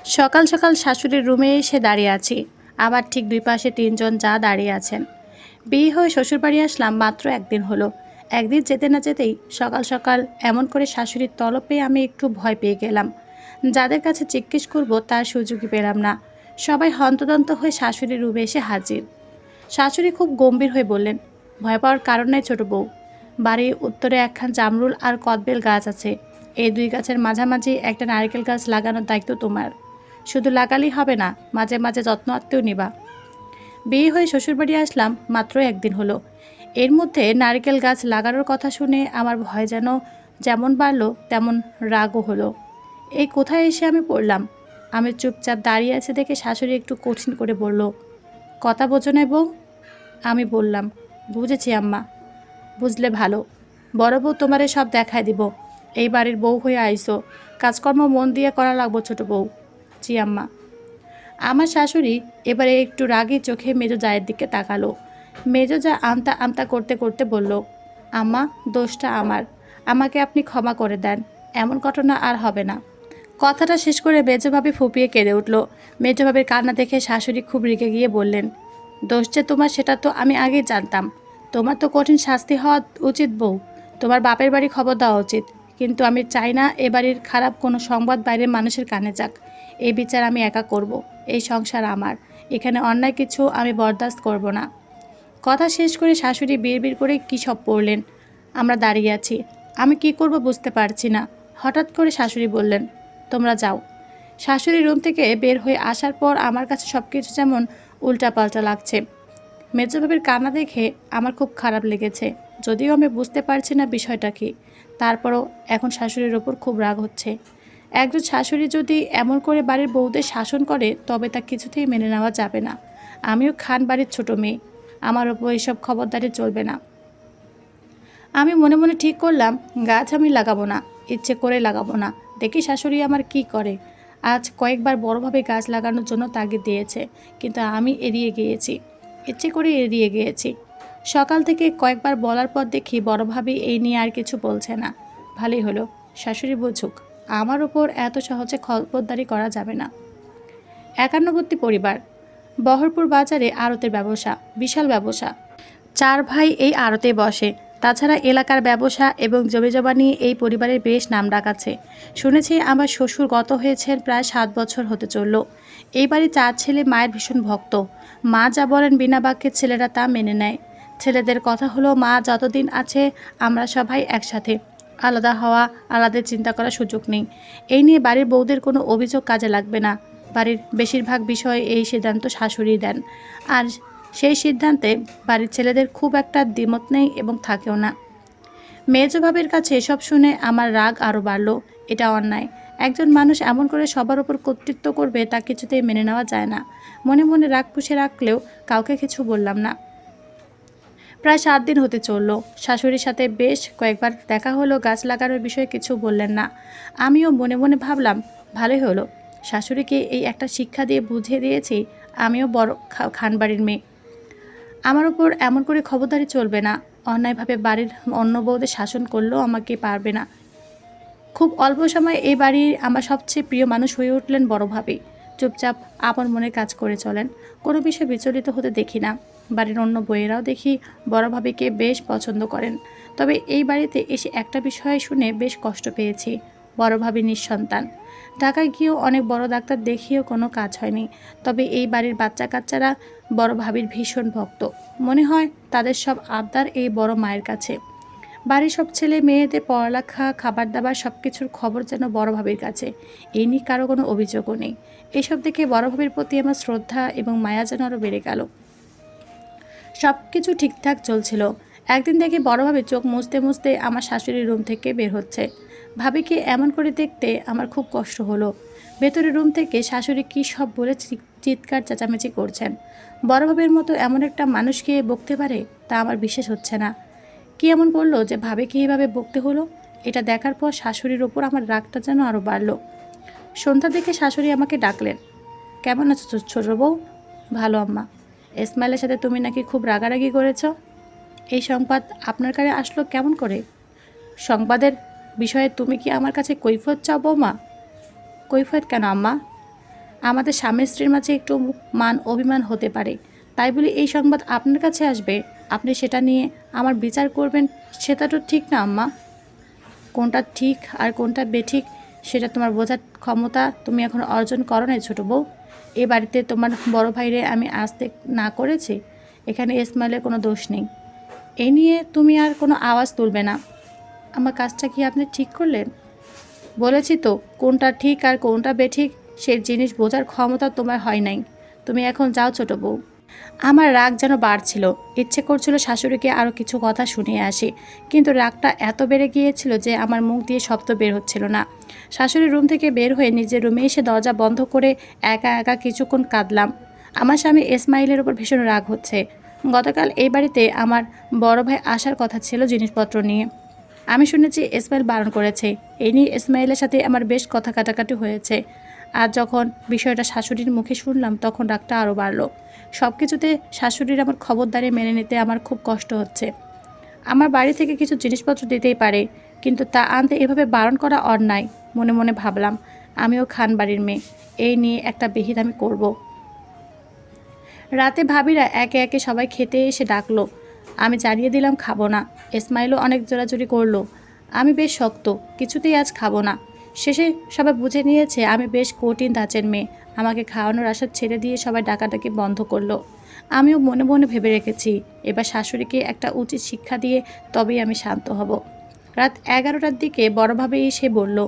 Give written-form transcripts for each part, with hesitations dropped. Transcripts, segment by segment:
সকাল সকাল শাশুড়ির রুমে এসে দাঁড়িয়ে আছি। আমার ঠিক দুই পাশে তিনজন যা দাঁড়িয়ে আছেন। বিয়ে হয়ে শ্বশুরবাড়ি আসলাম মাত্র একদিন হলো। একদিন যেতে না যেতেই সকাল সকাল এমন করে শাশুড়ির তলব পেয়ে আমি একটু ভয় পেয়ে গেলাম। যাদের কাছে জিজ্ঞেস করব তার সুযোগই পেলাম না। সবাই হন্তদন্ত হয়ে শাশুড়ির রুমে এসে হাজির। শাশুড়ি খুব গম্ভীর হয়ে বললেন, ভয় পাওয়ার কারণ নাই ছোট বউ। বাড়ির উত্তরে একখান জামরুল আর কদবেল গাছ আছে। এই দুই গাছের মাঝামাঝি একটা নারকেল গাছ লাগানোর দায়িত্ব তোমার। শুধু লাগালেই হবে না, মাঝে মাঝে যত্ন আত্মেও নিবা। বিয়ে হয়ে শ্বশুরবাড়ি আসলাম মাত্র একদিন হলো। এর মধ্যে নারকেল গাছ লাগানোর কথা শুনে আমার ভয় যেন যেমন বাড়লো তেমন রাগও হলো। এই কোথায় এসে আমি পড়লাম। আমি চুপচাপ দাঁড়িয়ে আছে দেখে শাশুড়ি একটু কঠিন করে বলল, কথা বোঝো না বউ? আমি বললাম, বুঝেছি আম্মা। বুঝলে ভালো। বড় বউ তোমারে সব দেখায় দিব। এই বাড়ির বউ হয়ে আইসো, কাজকর্ম মন দিয়ে করা লাগবো ছোট বউ। জি আম্মা। আমার শাশুড়ি এবারে একটু রাগী চোখে মেজো জায়ের দিকে তাকালো। মেজো যা আমতা আমতা করতে করতে বলল, আম্মা, দোষটা আমার। আমাকে আপনি ক্ষমা করে দেন। এমন ঘটনা আর হবে না। কথাটা শেষ করে মেজোভাবে ফুপিয়ে কেঁদে উঠল। মেজোভাবের কান্না দেখে শাশুড়ি খুব রেগে গিয়ে বললেন, দোষ যে তোমার সেটা তো আমি আগেই জানতাম। তোমার তো কঠিন শাস্তি হওয়া উচিত বউ। তোমার বাপের বাড়ি খবর দেওয়া উচিত। কিন্তু আমি চাই না এ বাড়ির খারাপ কোনো সংবাদ বাইরের মানুষের কানে যাক। এই বিচার আমি একা করব। এই সংসার আমার। এখানে অন্যায় কিছু আমি বরদাস্ত করব না। কথা শেষ করে শাশুড়ি বিড়বিড় করে কী সব পড়লেন। আমরা দাঁড়িয়ে আছি। আমি কি করব বুঝতে পারছি না। হঠাৎ করে শাশুড়ি বললেন, তোমরা যাও। শাশুড়ি রুম থেকে বের হয়ে আসার পর আমার কাছে সব কিছু যেমন উল্টাপাল্টা লাগছে। মেজোভাবের কান্না দেখে আমার খুব খারাপ লেগেছে, যদিও আমি বুঝতে পারছি না বিষয়টা কি। তারপরও এখন শাশুড়ির ওপর খুব রাগ হচ্ছে। একজন শাশুড়ি যদি এমন করে বাড়ির বউদের শাসন করে তবে তা কিছুতেই মেনে নেওয়া যাবে না। আমিও খান বাড়ির ছোট মেয়ে, আমার ওপর এসব খবরদারি চলবে না। আমি মনে মনে ঠিক করলাম, গাছ আমি লাগাবো না, ইচ্ছে করে লাগাবো না। দেখি শাশুড়ি আমার কি করে। আজ কয়েকবার বড়োভাবে গাছ লাগানোর জন্য তাগিদ দিয়েছে, কিন্তু আমি এড়িয়ে গিয়েছি। ইচ্ছে করে এড়িয়ে গিয়েছি। সকাল থেকে কয়েকবার বলার পর দেখি বড়োভাবে এই নিয়ে আর কিছু বলছে না। ভালোই হলো, শাশুড়ি বুঝুক। আমার ওপর এত সহজে খবরদারি করা যাবে না। একান্নবর্তী পরিবার। বহরপুর বাজারে আড়তের ব্যবসা, বিশাল ব্যবসা। চার ভাই এই আড়তে বসে। তাছাড়া এলাকার ব্যবসা এবং জমিজমা নিয়ে এই পরিবারের বেশ নামডাক আছে। শুনেছি আমার শ্বশুর গত হয়েছেন প্রায় 7 বছর হতে চলল। এই বাড়ি 4 ছেলে মায়ের ভীষণ ভক্ত। মা যা বলেন বিনা বাক্যে ছেলেরা তা মেনে নেয়। ছেলেদের কথা হলো, মা যতদিন আছে আমরা সবাই একসাথে। আলাদা হওয়া, আলাদা চিন্তা করার সুযোগ নেই। এই নিয়ে বাড়ির বউদের কোনো অভিযোগ কাজে লাগবে না। বাড়ির বেশিরভাগ বিষয়ে এই সিদ্ধান্ত শাশুড়ি দেন। আর সেই সিদ্ধান্তে বাড়ির ছেলেদের খুব একটা দ্বিমত নেই এবং থাকেও না। মেজো ভাবির কাছে এসব শুনে আমার রাগ আরও বাড়ল। এটা অন্যায়। একজন মানুষ এমন করে সবার ওপর কর্তৃত্ব করবে তা কিছুতেই মেনে নেওয়া যায় না। মনে মনে রাগ পুষে রাখলেও কাউকে কিছু বললাম না। প্রায় 7 দিন হতে চলল। শাশুড়ির সাথে বেশ কয়েকবার দেখা হলো, গাছ লাগানোর বিষয়ে কিছু বললেন না। আমিও মনে মনে ভাবলাম, ভালোই হলো, শাশুড়িকে এই একটা শিক্ষা দিয়ে বুঝিয়ে দিয়েছি আমিও বড় খানবাড়ির মেয়ে। আমার ওপর এমন করে খবরদারি চলবে না। অন্যায়ভাবে বাড়ির অন্য বউদের শাসন করলেও আমাকে পারবে না। খুব অল্প সময়ে এই বাড়ির আমার সবচেয়ে প্রিয় মানুষ হয়ে উঠলেন বড় ভাবি। চুপচাপ আপন মনে কাজ করে চলেন, কোনো বিষয়ে বিচলিত হতে দেখি না। বাড়ির অন্য বউয়েরাও দেখি বড় ভাবিকে বেশ পছন্দ করেন। তবে এই বাড়িতে এসে একটা বিষয় শুনে বেশ কষ্ট পেয়েছি। বড় ভাবি নিঃসন্তান। ঢাকায় গিয়েও অনেক বড় ডাক্তার দেখিয়েও কোনো কাজ হয়নি। তবে এই বাড়ির বাচ্চা কাচ্চারা বড় ভাবির ভীষণ ভক্ত। মনে হয় তাদের সব আবদার এই বড় মায়ের কাছে। বাড়ির সব ছেলে মেয়েদের পড়ালেখা, খাবার দাবার সব কিছুর খবর যেন বড় ভাবির কাছে। এই নিয়ে কারো কোনো অভিযোগও নেই। এসব দেখে বড় ভাবির প্রতি আমার শ্রদ্ধা এবং মায়া যেন আরও বেড়ে গেল। সব কিছু ঠিকঠাক চলছিল। একদিন দেখি বড় ভাবি চোখ মুছতে মুছতে আমার শাশুড়ির রুম থেকে বের হচ্ছে। ভাবিকে এমন করে দেখতে আমার খুব কষ্ট হলো। ভেতরের রুম থেকে শাশুড়ি কী সব বলে চিৎকার চেঁচামেচি করছেন। বড় ভাবির মতো এমন একটা মানুষকে বকতে পারে তা আমার বিশ্বাস হচ্ছে না। কি এমন বললো যে ভাবিকে এইভাবে বকতে হলো? এটা দেখার পর শাশুড়ির ওপর আমার রাগটা যেন আরও বাড়ল। সন্ধ্যার দিকে শাশুড়ি আমাকে ডাকলেন, কেমন আছো ছোট বউ? ভালো আম্মা। ইসমাইলের সাথে তুমি নাকি খুব রাগারাগি করেছ। এই সংবাদ আপনার কাছে আসলো কেমন করে? সংবাদের বিষয়ে তুমি কি আমার কাছে কৈফিয়ত চাও বৌমা? কৈফিয়ত কেন আম্মা? আমাদের স্বামী স্ত্রীর মাঝে একটু মান অভিমান হতে পারে, তাই বলে এই সংবাদ আপনার কাছে আসবে, আপনি সেটা নিয়ে আমার বিচার করবেন, সেটা তো ঠিক না আম্মা। কোনটা ঠিক আর কোনটা বেঠিক সেটা তোমার বোঝার ক্ষমতা তুমি এখন অর্জন করো নাই ছোটো বউ। এ বাড়িতে তোমার বড় ভাইরে আমি আসতে না করেছি, এখানে ইসমাইলের কোনো দোষ নেই। এই নিয়ে তুমি আর কোনো আওয়াজ তুলবে না। আমার কাজটা কি আপনি ঠিক করলেন? বলেছি তো, কোনটা ঠিক আর কোনটা বেঠিক সেই জিনিস বোঝার ক্ষমতা তোমার হয় নাই। তুমি এখন যাও ছোটো বউ। আমার রাগ যেন বাড়ছিল, ইচ্ছে করছিল শাশুড়িকে আরও কিছু কথা শুনিয়ে আসি, কিন্তু রাগটা এত বেড়ে গিয়েছিল যে আমার মুখ দিয়ে শব্দ বের হচ্ছিল না। শাশুড়ির রুম থেকে বের হয়ে নিজের রুমে এসে দরজা বন্ধ করে একা একা কিছুক্ষণ কাঁদলাম। আমার স্বামী ইসমাইলের উপর ভীষণ রাগ হচ্ছে। গতকাল এই বাড়িতে আমার বড় ভাই আসার কথা ছিল জিনিসপত্র নিয়ে। আমি শুনেছি ইসমাইল বারণ করেছে। এই নিয়ে ইসমাইলের সাথে আমার বেশ কথা কাটাকাটি হয়েছে। আর যখন বিষয়টা শাশুড়ির মুখে শুনলাম তখন রাগটা আরও বাড়লো। সব কিছুতে শাশুড়ির আমার খবরদারি মেনে নিতে আমার খুব কষ্ট হচ্ছে। আমার বাড়ি থেকে কিছু জিনিসপত্র দিতেই পারে, কিন্তু তা আনতে এভাবে বারণ করা অন্যায়। মনে মনে ভাবলাম, আমিও খান বাড়ির মেয়ে, এই নিয়ে একটা বিহিত আমি করব। রাতে ভাবিরা একে একে সবাই খেতে এসে ডাকলো। আমি জানিয়ে দিলাম খাবো না। ইসমাইলও অনেক জোরাজুরি করলো। আমি বেশ শক্ত, কিছুতেই আজ খাবো না। শেষে সবাই বুঝে নিয়েছে আমি বেশ কঠিন ধাঁচের মেয়ে। আমাকে খাওয়ানোর আশা ছেড়ে দিয়ে সবাই ডাকাডাকি বন্ধ করলো। আমিও মনে মনে ভেবে রেখেছি, এবার শাশুড়িকে একটা উচিত শিক্ষা দিয়ে তবেই আমি শান্ত হব। রাত 11টার দিকে বড়ভাবে এসে বলল,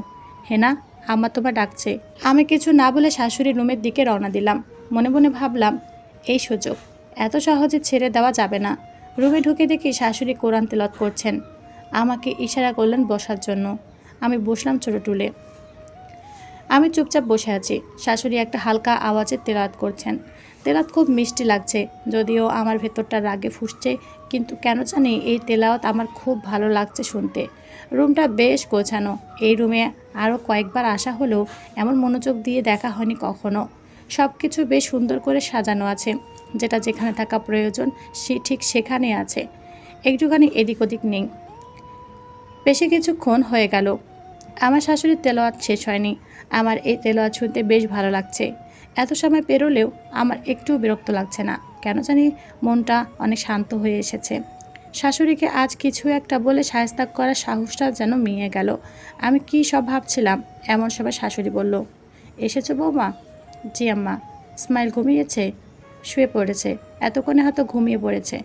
হেনা, আম্মা তোমার ডাকছে। আমি কিছু না বলে শাশুড়ির রুমের দিকে রওনা দিলাম। মনে মনে ভাবলাম, এই সুযোগ এত সহজে ছেড়ে দেওয়া যাবে না। রুমে ঢুকে দেখি শাশুড়ি কোরআন তেলাওয়াত করছেন। আমাকে ইশারা করলেন বসার জন্য। আমি বসলাম ছোটো টুলে। আমি চুপচাপ বসে আছি। শাশুড়ি একটা হালকা আওয়াজে তেলাওয়াত করছেন। তেলাওয়াত খুব মিষ্টি লাগছে, যদিও আমার ভেতরটা রাগে ফুঁসছে, কিন্তু কেন জানি এই তেলাওয়াত আমার খুব ভালো লাগছে শুনতে। রুমটা বেশ গোছানো। এই রুমে আরও কয়েকবার আসা হলেও এমন মনোযোগ দিয়ে দেখা হয়নি কখনো। সব কিছু বেশ সুন্দর করে সাজানো আছে, যেটা যেখানে থাকা প্রয়োজন সে ঠিক সেখানে আছে, একটুখানি এদিক ওদিক নেই। বেশি কিছুক্ষণ হয়ে গেল, আমার শাশুড়ির তেলাওয়াত শেষ হয়নি। আমার এই তেলাওয়াত শুনতে বেশ ভালো লাগছে। এত সময় পেরোলেও আমার একটুও বিরক্ত লাগছে না। কেন জানি মনটা অনেক শান্ত হয়ে এসেছে। শাশুড়িকে আজ কিছু একটা বলে শায়েস্তা করার সাহসটা যেন মিয়ে গেল। আমি কি সব ভাবছিলাম, এমন সময় শাশুড়ি বলল, এসেছো বৌমা? জি আম্মা। স্মাইল ঘুমিয়েছে? শুয়ে পড়েছে। এতক্ষণে হয়তো ঘুমিয়ে পড়েছে।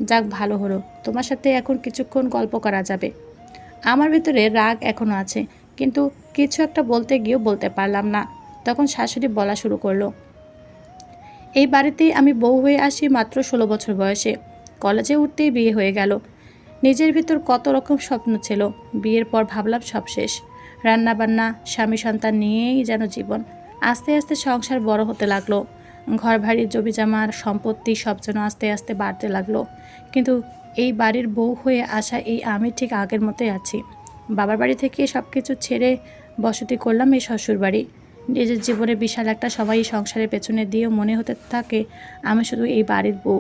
যাক, ভালো হলো, তোমার সাথে এখন কিছুক্ষণ গল্প করা যাবে। আমার ভিতরে রাগ এখনও আছে, কিন্তু কিছু একটা বলতে গিয়েও বলতে পারলাম না। তখন শাশুড়ি বলা শুরু করলো, এই বাড়িতেই আমি বউ হয়ে আসি মাত্র 16 বছর বয়সে। কলেজে উঠতেই বিয়ে হয়ে গেল। নিজের ভিতর কত রকম স্বপ্ন ছিল। বিয়ের পর ভাবলাম সব শেষ। রান্নাবান্না, স্বামী সন্তান নিয়েই যেন জীবন। আস্তে আস্তে সংসার বড় হতে লাগলো। ঘর বাড়ি, জমিজমার, সম্পত্তি সব যেন আস্তে আস্তে বাড়তে লাগলো। কিন্তু এই বাড়ির বউ হয়ে আসা এই আমি ঠিক আগের মতোই আছি। বাবার বাড়ি থেকে সব কিছু ছেড়ে বসতি করলাম এই শ্বশুর বাড়ি। নিজের জীবনে বিশাল একটা সবাই সংসারের পেছনে দিয়েও মনে হতে থাকে আমি শুধু এই বাড়ির বউ।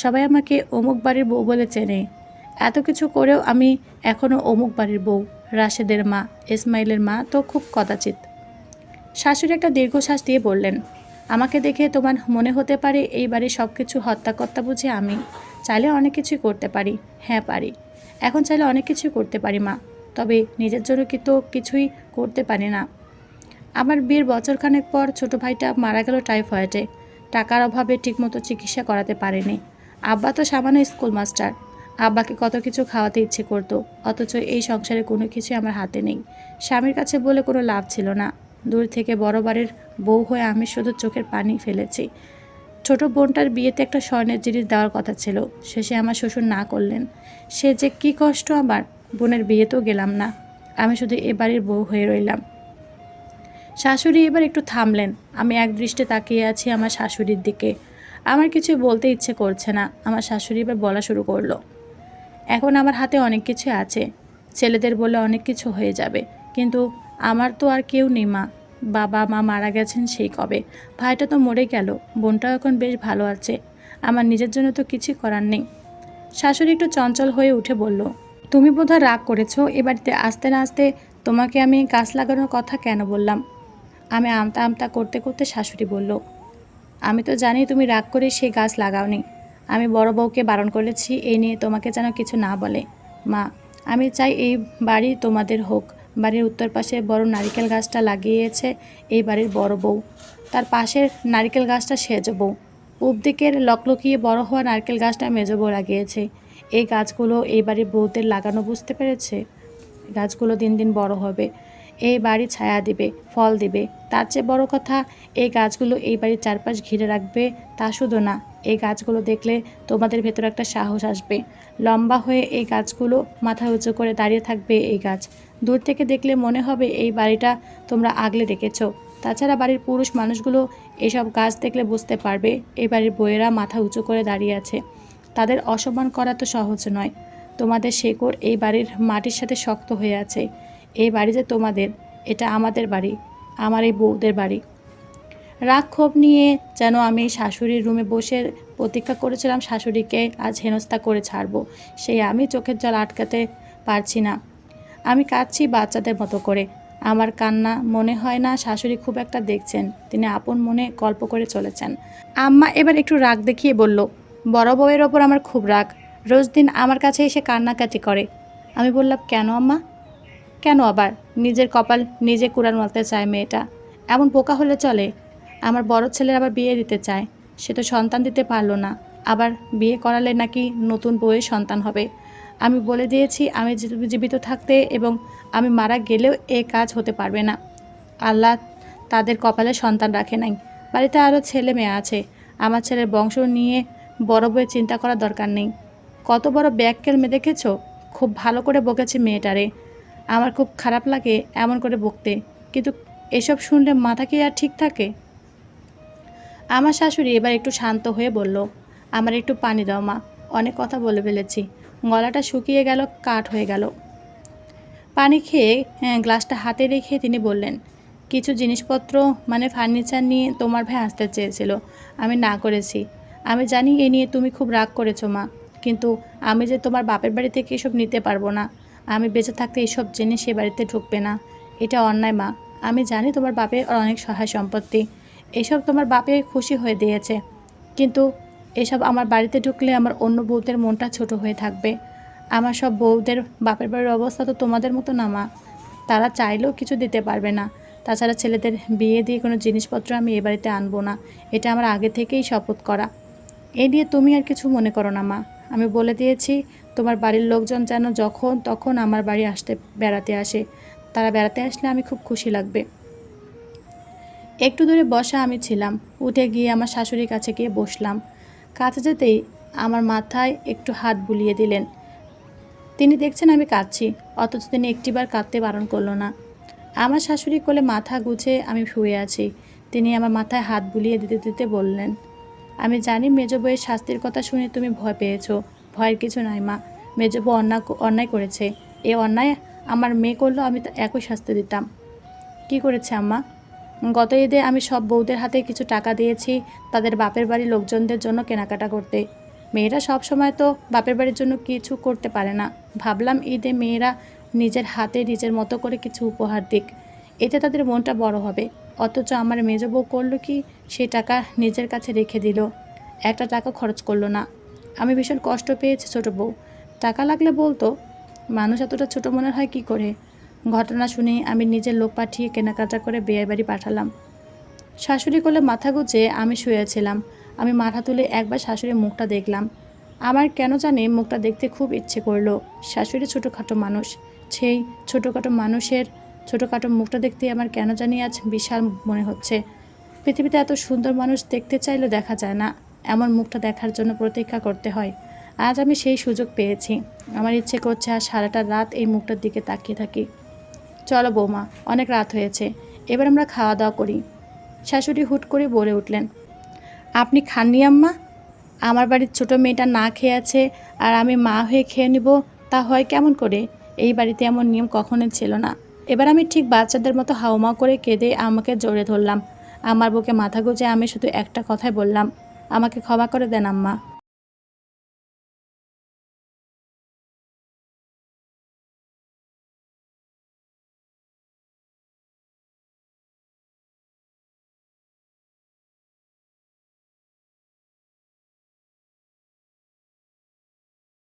সবাই আমাকে অমুক বাড়ির বউ বলে চেনে। এত কিছু করেও আমি এখনও অমুক বাড়ির বউ। রাশেদের মা, ইসমাইলের মা তো খুব কদাচিৎ। শাশুড়ি একটা দীর্ঘশ্বাস দিয়ে বললেন, আমাকে দেখে তোমার মনে হতে পারে এই বাড়ির সব কিছু হত্যাকর্তা বুঝি আমি। চাইলে অনেক কিছুই করতে পারি। হ্যাঁ পারি, এখন চাইলে অনেক কিছুই করতে পারি মা, তবে নিজের জন্য কি তো কিছুই করতে পারি না। আমার বিয়ের বছরখানেক পর ছোট ভাইটা মারা গেল টাইফয়েডে। টাকার অভাবে ঠিকমতো চিকিৎসা করাতে পারেনি। আব্বা তো সামান্য স্কুল মাস্টার। আব্বাকে কত কিছু খাওয়াতে ইচ্ছে করতো, অথচ এই সংসারে কোনো কিছুই আমার হাতে নেই। স্বামীর কাছে বলে কোনো লাভ ছিল না। দূর থেকে বড় বাড়ির বউ হয়ে আমি শুধু চোখের পানি ফেলেছি। ছোট বোনটার বিয়েতে একটা স্বর্ণের জিনিস দেওয়ার কথা ছিল, শেষে আমার শ্বশুর না করলেন। সে যে কি কষ্ট আমার। বোনের বিয়েতেও গেলাম না, আমি শুধু এ বাড়ির বউ হয়ে রইলাম। শাশুড়ি এবার একটু থামলেন। আমি এক দৃষ্টে তাকিয়ে আছি আমার শাশুড়ির দিকে। আমার কিছু বলতে ইচ্ছে করছে না। আমার শাশুড়ি এবার বলা শুরু করলো, এখন আমার হাতে অনেক কিছু আছে। ছেলেদের বলে অনেক কিছু হয়ে যাবে, কিন্তু আমার তো আর কেউ নেই মা। বাবা মা মারা গেছেন সেই কবে। ভাইটা তো মরে গেল। বোনটাও এখন বেশ ভালো আছে। আমার নিজের জন্য তো কিছুই করার নেই। শাশুড়ি একটু চঞ্চল হয়ে উঠে বলল, তুমি বোধহয় রাগ করেছো। এ বাড়িতে আসতে না আসতে তোমাকে আমি গাছ লাগানোর কথা কেন বললাম? আমি আমতা আমতা করতে করতে শাশুড়ি বলল, আমি তো জানি তুমি রাগ করে সেই গাছ লাগাওনি। আমি বড় বউকে বারণ করেছি এই নিয়ে তোমাকে যেন কিছু না বলে। মা, আমি চাই এই বাড়ি তোমাদের হোক। বাড়ির উত্তর পাশে বড় নারকেল গাছটা লাগিয়েছে এই বাড়ির বড় বউ, তার পাশের নারকেল গাছটা সেজ বউ, পূব দিকের লকলকিয়ে বড় হওয়া নারকেল গাছটা মেজ বউ লাগিয়েছে। এই গাছগুলো এই বাড়ির বউদের লাগানো, বুঝতে পেরেছে? গাছগুলো দিন দিন বড় হবে, এই বাড়ি ছায়া দিবে, ফল দিবে। তার চেয়ে বড় কথা, এই গাছগুলো এই বাড়ির চারপাশ ঘিরে রাখবে। তা শুধু না, এই গাছগুলো দেখলে তোমাদের ভেতরে একটা সাহস আসবে। লম্বা হয়ে এই গাছগুলো মাথা উঁচু করে দাঁড়িয়ে থাকবে। এই গাছ দূর থেকে দেখলে মনে হবে এই বাড়িটা তোমরা আগলে রেখেছো। তাছাড়া বাড়ির পুরুষ মানুষগুলো এসব গাছ দেখলে বুঝতে পারবে এই বাড়ির বউয়েরা মাথা উঁচু করে দাঁড়িয়ে আছে। তাদের অসম্মান করা তো সহজ নয়। তোমাদের শেকড় এই বাড়ির মাটির সাথে শক্ত হয়ে আছে। এই বাড়ি যে তোমাদের, এটা আমাদের বাড়ি, আমার এই বউদের বাড়ি। রাগ ক্ষোভ নিয়ে যেন আমি শাশুড়ির রুমে বসে প্রতীক্ষা করেছিলাম শাশুড়িকে আজ হেনস্থা করে ছাড়বো, সেই আমি চোখের জল আটকাতে পারছি না। আমি কাঁদছি বাচ্চাদের মতো করে। আমার কান্না মনে হয় না শাশুড়ি খুব একটা দেখছেন, তিনি আপন মনে গল্প করে চলেছেন। আম্মা এবার একটু রাগ দেখিয়ে বলল, বড় বউয়ের ওপর আমার খুব রাগ, রোজ দিন আমার কাছে এসে কান্নাকাটি করে। আমি বললাম, কেন আম্মা? কেন আবার? নিজের কপাল নিজে কুড়াল মারতে চায় মেয়েটা। এমন বোকা হলে চলে? আমার বড় ছেলের আবার বিয়ে দিতে চায়, সে তো সন্তান দিতে পারলো না, আবার বিয়ে করালে নাকি নতুন বউয়ের সন্তান হবে। আমি বলে দিয়েছি আমি জীবিত থাকতে এবং আমি মারা গেলেও এ কাজ হতে পারবে না। আল্লাহ তাদের কপালে সন্তান রাখে নাই। বাড়িতে আরও ছেলে মেয়ে আছে, আমার ছেলের বংশ নিয়ে বড় বউয়ের চিন্তা করার দরকার নেই। কত বড় ব্যাককেল মেয়ে দেখেছ? খুব ভালো করে বকেছে মেয়েটারে। আমার খুব খারাপ লাগে এমন করে বকতে, কিন্তু এসব শুনলে মাথা কি আর ঠিক থাকে? আমার শাশুড়ি এবার একটু শান্ত হয়ে বলল, আমার একটু পানি দাও মা, অনেক কথা বলে ফেলেছি, গলাটা শুকিয়ে গেল, কাঠ হয়ে গেল। পানি খেয়ে গ্লাসটা হাতে রেখে তিনি বললেন, কিছু জিনিসপত্র মানে ফার্নিচার নিয়ে তোমার ভাই আসতে চেয়েছিল, আমি না করেছি। আমি জানি এ নিয়ে তুমি খুব রাগ করেছো মা, কিন্তু আমি যে তোমার বাপের বাড়ি থেকে এসব নিতে পারবো না। আমি বেঁচে থাকতে এসব জিনিস সে বাড়িতে ঢুকবে না, এটা অন্যায় মা। আমি জানি তোমার বাপের অনেক সহায় সম্পত্তি, এসব তোমার বাপে খুশি হয়ে দিয়েছে, কিন্তু এসব আমার বাড়িতে ঢুকলে আমার অন্য বউদের মনটা ছোট হয়ে থাকবে। আমার সব বউদের বাপের বাড়ির অবস্থা তো তোমাদের মতো না মা, তারা চাইলেও কিছু দিতে পারবে না। তাছাড়া ছেলেদের বিয়ে দিয়ে কোনো জিনিসপত্র আমি এ বাড়িতে আনবো না, এটা আমার আগে থেকেই শপথ করা। এই নিয়ে তুমি আর কিছু মনে করো না মা। আমি বলে দিয়েছি তোমার বাড়ির লোকজন যেন যখন তখন আমার বাড়ি বেড়াতে আসে, তারা বেড়াতে আসলে আমি খুব খুশি লাগবে। একটু দূরে বসা আমি ছিলাম, উঠে গিয়ে আমার শাশুড়ির কাছে গিয়ে বসলাম। কাছে যেতেই আমার মাথায় একটু হাত বুলিয়ে দিলেন। তিনি দেখছেন আমি কাঁদছি, অথচ তিনি একটিবার কাঁদতে বারণ করলো না। আমার শাশুড়ি কোলে মাথা গুছে আমি শুয়ে আছি, তিনি আমার মাথায় হাত বুলিয়ে দিতে দিতে বললেন, আমি জানি মেজ বউয়ের শাস্তির কথা শুনে তুমি ভয় পেয়েছো, ভয়ের কিছু নাই মা। মেজ বউ অন্যায় করেছে, এ অন্যায় আমার মেয়ে করলেও আমি একই শাস্তি দিতাম। কি করেছে আম্মা? গত ঈদে আমি সব বউদের হাতে কিছু টাকা দিয়েছি তাদের বাপের বাড়ির লোকজনদের জন্য কেনাকাটা করতে। মেয়েরা সব সময় তো বাপের বাড়ির জন্য কিছু করতে পারে না, ভাবলাম ঈদে মেয়েরা নিজের হাতে নিজের মতো করে কিছু উপহার দিক, এতে তাদের মনটা বড় হবে। অথচ আমার মেজ বউ করলো কি, সেই টাকা নিজের কাছে রেখে দিল, একটা টাকা খরচ করলো না। আমি ভীষণ কষ্ট পেয়েছি ছোট বউ, টাকা লাগলে বলতো। মানুষ এতটা ছোট মনে হয় কি করে? ঘটনা শুনে আমি নিজের লোক পাঠিয়ে কেনাকাটা করে বিয়ে বাড়ি পাঠালাম। শাশুড়ি কোলে মাথা গুজে আমি শুয়েছিলাম। আমি মাথা তুলে একবার শাশুড়ির মুখটা দেখলাম। আমার কেন জানি মুখটা দেখতে খুব ইচ্ছে করলো। শাশুড়ি ছোটোখাটো মানুষ, সেই ছোটোখাটো মুখটা দেখতে আমার কেন জানি আজ বিশাল মনে হচ্ছে। পৃথিবীতে এত সুন্দর মানুষ দেখতে চাইলেও দেখা যায় না, এমন মুখটা দেখার জন্য প্রতীক্ষা করতে হয়। আজ আমি সেই সুযোগ পেয়েছি। আমার ইচ্ছে করছে আর সারাটা রাত এই মুখটার দিকে তাকিয়ে থাকি। চলো বৌমা, অনেক রাত হয়েছে, এবার আমরা খাওয়া দাওয়া করি। শাশুড়ি হুট করে বলে উঠলেন, আপনি খাননি আম্মা? আমার বাড়ির ছোট মেয়েটা না খেয়ে আছে আর আমি মা হয়ে খেয়ে নিব, তা হয় কেমন করে? এই বাড়িতে এমন নিয়ম কখনোই ছিল না। এবার আমি ঠিক বাচ্চাদের মতো হাউমাউ করে কেঁদে আমাকে জড়িয়ে ধরলাম। আমার বুকে মাথা গুঁজে আমি শুধু একটা কথাই বললাম, আমাকে ক্ষমা করে দেন আম্মা।